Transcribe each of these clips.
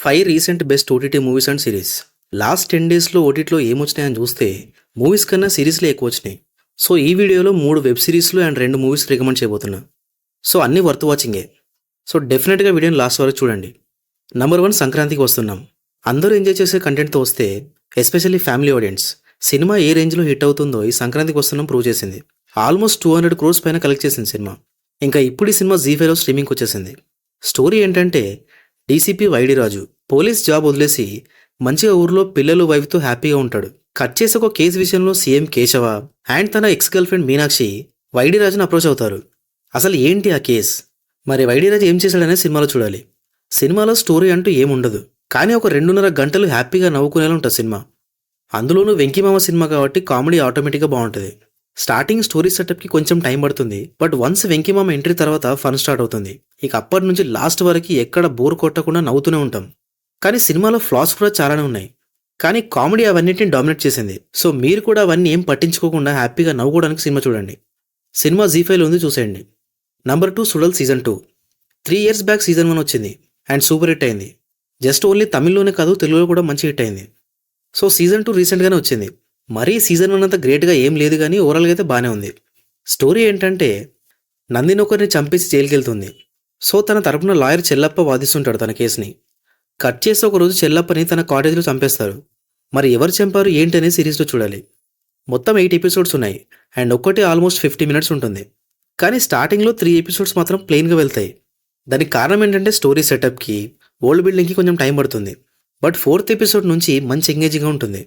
5 recent best OTT movies and series. Last 10 డేస్‌లో ఓటీటీలో ఏమొచ్చినాయని చూస్తే మూవీస్ కన్నా సీరీస్‌లే ఎక్కువొచ్చినాయి. సో ఈ వీడియోలో 3 వెబ్ సీరీస్‌లు అండ్ 2 మూవీస్ రికమెండ్ చేయబోతున్నా. సో అన్నీ వర్త్ వాచింగే. సో డెఫినెట్‌గా వీడియోని లాస్ట్ వరకు చూడండి. నంబర్ 1 సంక్రాంతికి వస్తున్నాం. అందరూ ఎంజాయ్ చేసే కంటెంట్‌తో వస్తే ఎస్పెషల్లీ ఫ్యామిలీ ఆడియన్స్ సినిమా ఏ రేంజ్‌లో హిట్ అవుతుందో ఈ సంక్రాంతికి వస్తున్నాం ప్రూవ్ చేసింది. ఆల్మోస్ట్ 200 క్రోర్స్ పైన కలెక్ట్ చేసింది సినిమా. ఇంకా ఇప్పుడు ఈ సినిమా జీ5లో స్ట్రీమింగ్‌కి వచ్చేసింది. స్టోరీ ఏంటంటే డీసీపీ వైడి రాజు పోలీస్ జాబ్ వదిలేసి మంచిగా ఊర్లో పిల్లలు వైఫ్తో హ్యాపీగా ఉంటాడు. కట్ చేసి ఒక కేసు విషయంలో సీఎం కేశవ అండ్ తన ఎక్స్ గర్ల్ ఫ్రెండ్ మీనాక్షి వైడి రాజును అప్రోచ్ అవుతారు. అసలు ఏంటి ఆ కేస్, మరి వైడి రాజు ఏం చేశాడనే సినిమాలో చూడాలి. సినిమాలో స్టోరీ అంటూ ఏముండదు, కానీ ఒక 2.5 గంటలు హ్యాపీగా నవ్వుకునేలా ఉంటుంది సినిమా. అందులోనూ వెంకీమామ సినిమా కాబట్టి కామెడీ ఆటోమేటిక్గా బాగుంటుంది. స్టార్టింగ్ స్టోరీ సెటప్కి కొంచెం టైం పడుతుంది, బట్ వన్స్ వెంకీమామ ఎంట్రీ తర్వాత ఫన్ స్టార్ట్ అవుతుంది. ఇక అప్పటి నుంచి లాస్ట్ వరకు ఎక్కడ బోర్ కొట్టకుండా నవ్వుతూనే ఉంటాం. కానీ సినిమాలో ఫ్లాస్ కూడా చాలానే ఉన్నాయి, కానీ కామెడీ అవన్నిటిని డామినేట్ చేసింది. సో మీరు కూడా అవన్నీ ఏం పట్టించుకోకుండా హ్యాపీగా నవ్వుకోవడానికి సినిమా చూడండి. సినిమా జీ5లో ఉంది, చూసేయండి. Number 2 Suzhal season 2. 3 years back season 1 వచ్చింది అండ్ సూపర్ హిట్ అయింది. జస్ట్ ఓన్లీ తమిళ్లోనే కాదు, తెలుగులో కూడా మంచి హిట్ అయింది. సో సీజన్ 2 రీసెంట్గానే వచ్చింది. మరీ సీజన్ 1 అంత గ్రేట్గా ఏం లేదు, కానీ ఓవరాల్గా అయితే బాగానే ఉంది. స్టోరీ ఏంటంటే నందిని ఒకరిని చంపేసి జైలుకి వెళ్తుంది. సో తన తరపున లాయర్ చెల్లప్ప వాదిస్తుంటాడు తన కేసుని. కట్ చేసి ఒకరోజు చెల్లప్పని తన కాటేజ్లో చంపేస్తారు. మరి ఎవరు చంపారు ఏంటి అనే సిరీస్లో చూడాలి. మొత్తం 8 ఎపిసోడ్స్ ఉన్నాయి అండ్ ఒక్కటి ఆల్మోస్ట్ 50 minutes ఉంటుంది. కానీ స్టార్టింగ్లో 3 ఎపిసోడ్స్ మాత్రం ప్లెయిన్గా వెళ్తాయి. దానికి కారణం ఏంటంటే స్టోరీ సెటప్కి, వరల్డ్ బిల్డింగ్కి కొంచెం టైం పడుతుంది. బట్ 4th ఎపిసోడ్ నుంచి మంచి ఎంగేజింగ్గా ఉంటుంది.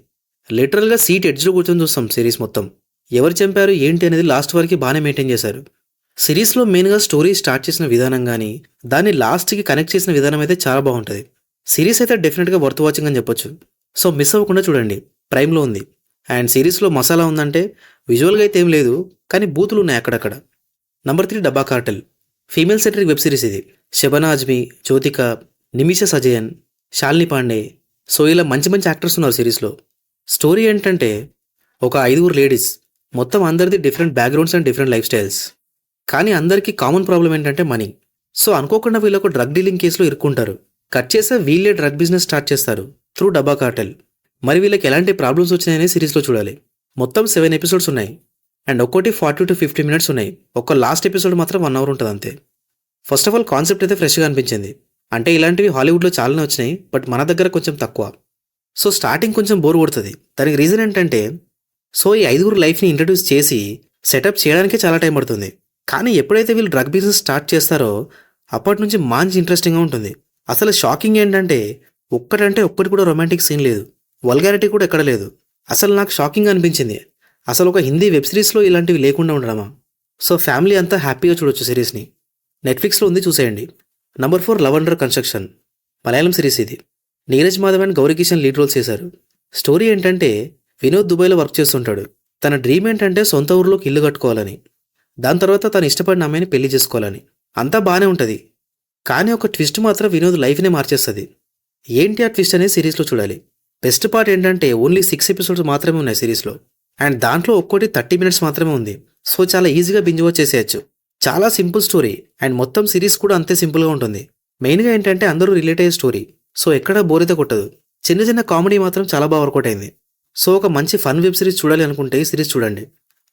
లిటరల్గా సీట్ ఎడ్జ్లో కూర్చొని చూస్తాం సిరీస్ మొత్తం. ఎవరు చంపారు ఏంటి అనేది లాస్ట్ వరకు బాగానే మెయింటైన్ చేశారు. సిరీస్లో మెయిన్గా స్టోరీ స్టార్ట్ చేసిన విధానం కానీ దాన్ని లాస్ట్కి కనెక్ట్ చేసిన విధానం అయితే చాలా బాగుంటుంది. సిరీస్ అయితే డెఫినెట్గా వర్త్ వాచింగ్ అని చెప్పొచ్చు. సో మిస్ అవ్వకుండా చూడండి, ప్రైమ్లో ఉంది. అండ్ సిరీస్లో మసాలా ఉందంటే విజువల్గా అయితే ఏం లేదు, కానీ బూతులు ఉన్నాయి అక్కడక్కడ. నంబర్ 3 డబ్బా Cartel. Female centric web series ఇది. శబనా అజ్మీ, జ్యోతిక, నిమిష సజయన్, శాలిని పాండే, సో ఇలా మంచి మంచి యాక్టర్స్ ఉన్నారు సిరీస్లో. స్టోరీ ఏంటంటే ఒక 5 లేడీస్, మొత్తం అందరిది different backgrounds and different life styles. కానీ అందరికీ కామన్ ప్రాబ్లం ఏంటంటే మనీ. సో అనుకోకుండా వీళ్ళకు డ్రగ్ డీలింగ్ కేసులో ఇరుక్కుంటారు. కట్ చేసే వీళ్ళే డ్రగ్ బిజినెస్ స్టార్ట్ చేస్తారు త్రూ డబ్బా కార్టెల్. మరి వీళ్ళకి ఎలాంటి ప్రాబ్లమ్స్ వచ్చినాయనే సిరీస్లో చూడాలి. మొత్తం 7 ఎపిసోడ్స్ ఉన్నాయి అండ్ ఒక్కోటి 40 to 50 minutes ఉన్నాయి. ఒక్క లాస్ట్ ఎపిసోడ్ మాత్రం 1 hour ఉంటుంది అంతే. ఫస్ట్ ఆఫ్ ఆల్ కాన్సెప్ట్ అయితే ఫ్రెష్గా అనిపించింది. అంటే ఇలాంటివి హాలీవుడ్లో చాలానే వచ్చినాయి, బట్ మన దగ్గర కొంచెం తక్కువ. సో స్టార్టింగ్ కొంచెం బోర్ కొడుతుంది. దానికి రీజన్ ఏంటంటే సో ఈ 5 లైఫ్ని ఇంట్రడ్యూస్ చేసి సెటప్ చేయడానికే చాలా టైం పడుతుంది. కానీ ఎప్పుడైతే వీళ్ళు డ్రగ్ బిజినెస్ స్టార్ట్ చేస్తారో అప్పటి నుంచి మంచి ఇంట్రెస్టింగ్గా ఉంటుంది. అసలు షాకింగ్ ఏంటంటే ఒక్కటి కూడా రొమాంటిక్ సీన్ లేదు, వల్గారిటీ కూడా ఎక్కడ లేదు. అసలు నాకు షాకింగ్ అనిపించింది, అసలు ఒక హిందీ వెబ్ సిరీస్లో ఇలాంటివి లేకుండా ఉండడమా. సో ఫ్యామిలీ అంతా హ్యాపీగా చూడొచ్చు సిరీస్ని. నెట్ఫ్లిక్స్లో ఉంది, చూసేయండి. Number 4 love under construction. Malayalam series ఇది. Neeraj Madhav and Gouri Kishan lead roles చేశారు. స్టోరీ ఏంటంటే వినోద్ దుబాయ్లో వర్క్ చేస్తుంటాడు. తన డ్రీమ్ ఏంటంటే సొంత ఊరిలోకి ఇల్లు కట్టుకోవాలని, దాని తర్వాత తను ఇష్టపడిన అమ్మాయిని పెళ్లి చేసుకోవాలని. అంతా బాగానే ఉంటుంది, కానీ ఒక ట్విస్ట్ మాత్రం వినోద్ లైఫ్నే మార్చేస్తుంది. ఏంటి ఆ ట్విస్ట్ అనేది సిరీస్లో చూడాలి. బెస్ట్ పార్ట్ ఏంటంటే ఓన్లీ 6 ఎపిసోడ్స్ మాత్రమే ఉన్నాయి సిరీస్లో అండ్ దాంట్లో ఒక్కోటి 30 minutes మాత్రమే ఉంది. సో చాలా ఈజీగా బింజ్ వాచ్ చేసేయచ్చు. చాలా సింపుల్ స్టోరీ అండ్ మొత్తం సిరీస్ కూడా అంతే సింపుల్గా ఉంటుంది. మెయిన్గా ఏంటంటే అందరూ రిలేట్ అయ్యే స్టోరీ, సో ఎక్కడా బోర్ అయితే కొట్టదు. చిన్న చిన్న కామెడీ మాత్రం చాలా బాగా వర్కౌట్ అయింది. సో ఒక మంచి ఫన్ వెబ్ సిరీస్ చూడాలి అనుకుంటే ఈ సిరీస్ చూడండి.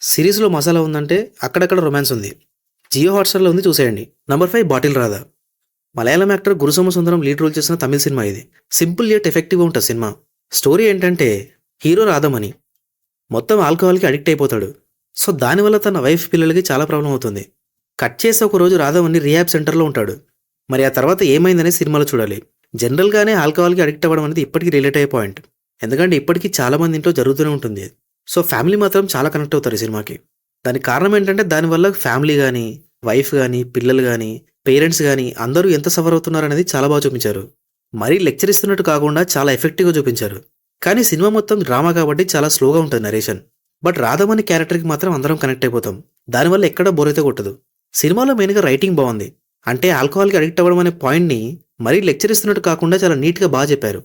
సిరీస్లో మసాలా ఉందంటే అక్కడక్కడ రొమాన్స్ ఉంది. జియో హాట్స్టార్లో ఉంది, చూసేయండి. Number 5 bottle Radha. Malayalam actor గురుసోమ సుందరం లీడ్ రోల్ చేసిన తమిళ సినిమా ఇది. సింపుల్ యట్ ఎఫెక్టివ్గా ఉంటుంది సినిమా. స్టోరీ ఏంటంటే హీరో రాధమని మొత్తం ఆల్కహాల్కి అడిక్ట్ అయిపోతాడు. సో దానివల్ల తన వైఫ్ పిల్లలకి చాలా ప్రాబ్లం అవుతుంది. కట్ చేసి ఒకరోజు రాధమని రీహాబ్ సెంటర్లో ఉంటాడు. మరి ఆ తర్వాత ఏమైందనే సినిమాలో చూడాలి. జనరల్గానే ఆల్కహాల్కి అడిక్ట్ అవ్వడం అనేది ఇప్పటికీ రిలేట్ అయ్యే పాయింట్, ఎందుకంటే ఇప్పటికీ చాలా మంది ఇంట్లో జరుగుతూనే ఉంటుంది. సో ఫ్యామిలీ మాత్రం చాలా కనెక్ట్ అవుతారు ఈ సినిమాకి. దానికి కారణం ఏంటంటే దానివల్ల ఫ్యామిలీ కానీ, వైఫ్ కానీ, పిల్లలు కానీ, పేరెంట్స్ కానీ అందరూ ఎంత సఫర్ అవుతున్నారు అనేది చాలా బాగా చూపించారు. మరీ లెక్చర్ ఇస్తున్నట్టు కాకుండా చాలా ఎఫెక్టివ్గా చూపించారు. కానీ సినిమా మొత్తం డ్రామా కాబట్టి చాలా స్లోగా ఉంటుంది నరేషన్. బట్ రాధమని క్యారెక్టర్కి మాత్రం అందరం కనెక్ట్ అయిపోతాం. దానివల్ల ఎక్కడ బోర్ అయితే కొట్టదు. సినిమాలో మెయిన్గా రైటింగ్ బాగుంది. అంటే ఆల్కహాల్కి అడిక్ట్ అవ్వడం అనే పాయింట్ని మరీ లెక్చర్ ఇస్తున్నట్టు కాకుండా చాలా నీట్గా బాగా చెప్పారు.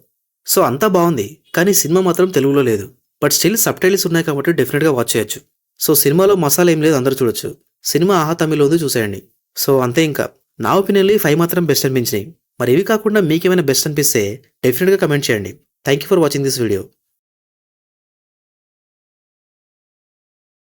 సో అంతా బాగుంది, కానీ సినిమా మాత్రం తెలుగులో లేదు. బట్ స్టిల్ సబ్టైటిల్స్ ఉన్నాయి కాబట్టి డెఫినెట్గా వాచ్ చేయొచ్చు. సో సినిమాలో మసాలా ఏం లేదు, అందరూ చూడొచ్చు. సినిమా ఆహా తమిళ్లో ఉంది, చూసేయండి. సో అంతే. ఇంకా నా ఒపీనియన్లో 5 మాత్రం బెస్ట్ అనిపించినాయి. మరి ఇవి కాకుండా మీకేమైనా బెస్ట్ అనిపిస్తే డెఫినెట్గా కమెంట్ చేయండి. Thank you for watching this video.